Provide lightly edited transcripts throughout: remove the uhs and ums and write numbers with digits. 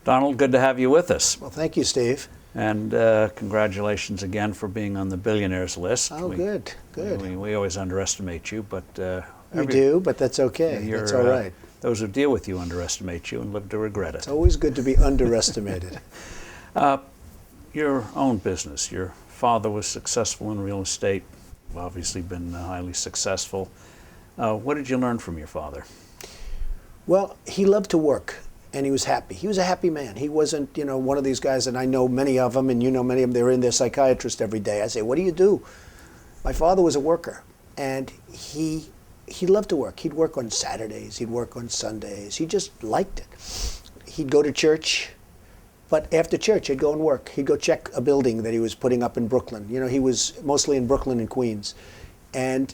Donald, good to have you with us. Well, thank you, Steve. And congratulations again for being on the Billionaires list. Oh, good. We always underestimate you, but... we do, but that's okay. That's all right. Those who deal with you underestimate you and live to regret it. It's always good to be underestimated. Your own business. Your father was successful in real estate. You've obviously been highly successful. What did you learn from your father? Well, he loved to work, and he was happy. He was a happy man. He wasn't, one of these guys, and I know many of them, and you know many of them, they're in their psychiatrist every day. I say, what do you do? My father was a worker, and he loved to work. He'd work on Saturdays. He'd work on Sundays. He just liked it. He'd go to church, but after church, he'd go and work. He'd go check a building that he was putting up in Brooklyn. He was mostly in Brooklyn and Queens. And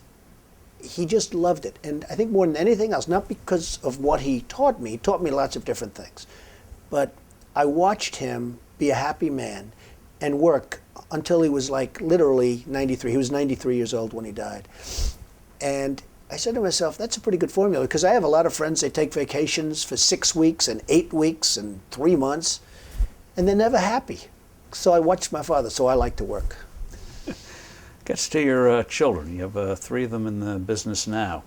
he just loved it. And I think more than anything else, not because of what he taught me lots of different things, but I watched him be a happy man and work until he was like literally 93. He was 93 years old when he died. And I said to myself, that's a pretty good formula, because I have a lot of friends, they take vacations for 6 weeks and 8 weeks and 3 months, and they're never happy. So I watched my father, so I like to work. Gets to your children. You have 3 of them in the business now.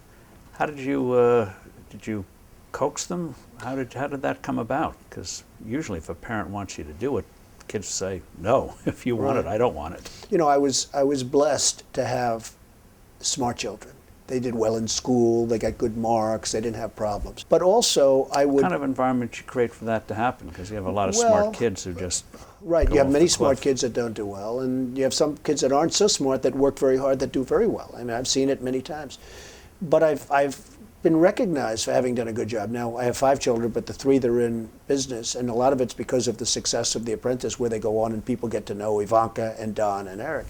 How did you coax them? How did that come about? Because usually if a parent wants you to do it, kids say, no, if you want it, I don't want it. I was blessed to have smart children. They did well in school, they got good marks, they didn't have problems. But also, I would... What kind of environment you create for that to happen? Because you have a lot of smart kids who just... Right, you have many smart kids that don't do well, and you have some kids that aren't so smart that work very hard that do very well. I mean, I've seen it many times. But I've been recognized for having done a good job. Now, I have 5 children, but the 3 that are in business, and a lot of it's because of the success of The Apprentice, where they go on and people get to know Ivanka and Don and Eric.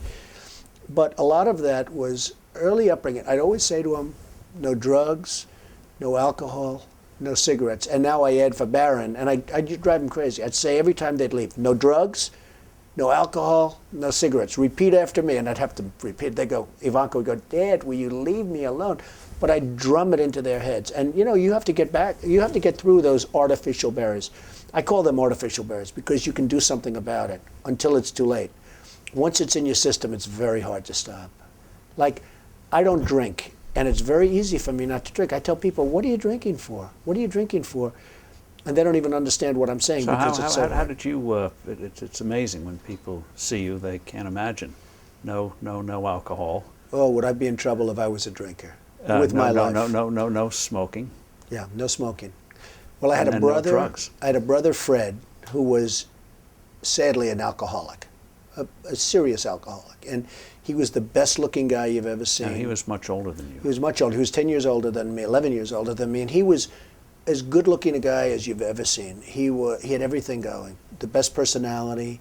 But a lot of that was early upbringing. I'd always say to them, no drugs, no alcohol, no cigarettes. And now I add for Barron, and I'd drive them crazy. I'd say every time they'd leave, no drugs, no alcohol, no cigarettes. Repeat after me, and I'd have to repeat. They'd go, Ivanka would go, Dad, will you leave me alone? But I'd drum it into their heads. And you have to get through those artificial barriers. I call them artificial barriers because you can do something about it until it's too late. Once it's in your system, it's very hard to stop. Like, I don't drink, and it's very easy for me not to drink. I tell people, what are you drinking for? What are you drinking for? And they don't even understand what I'm saying. So because how did you, it's amazing when people see you, they can't imagine. No alcohol. Oh, would I be in trouble if I was a drinker? With my life. No smoking. Yeah, no smoking. Well, I had a brother. No drugs. I had a brother, Fred, who was sadly an alcoholic, a serious alcoholic. And he was the best-looking guy you've ever seen. Yeah, he was much older than you. He was much older. He was 10 years older than me, 11 years older than me, and he was as good-looking a guy as you've ever seen. He had everything going. The best personality.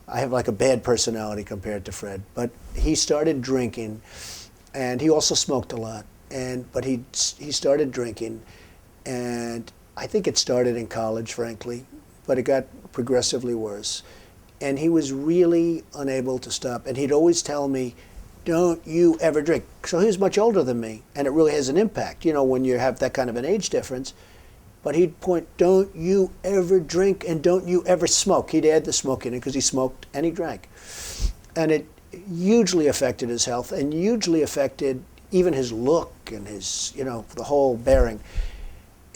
I have like a bad personality compared to Fred, but he started drinking, and he also smoked a lot. But he started drinking, and I think it started in college, frankly, but it got progressively worse. And he was really unable to stop. And he'd always tell me, don't you ever drink. So he was much older than me, and it really has an impact, when you have that kind of an age difference. But he'd point, don't you ever drink and don't you ever smoke. He'd add the smoke in it because he smoked and he drank. And it hugely affected his health and hugely affected even his look and his, the whole bearing.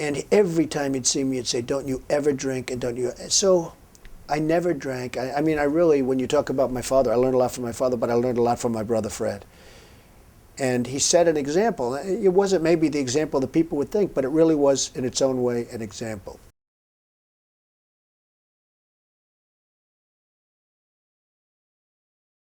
And every time he'd see me, he'd say, don't you ever drink and don't you... So I never drank. I mean, I really, when you talk about my father, I learned a lot from my father, but I learned a lot from my brother, Fred. And he set an example. It wasn't maybe the example that people would think, but it really was, in its own way, an example.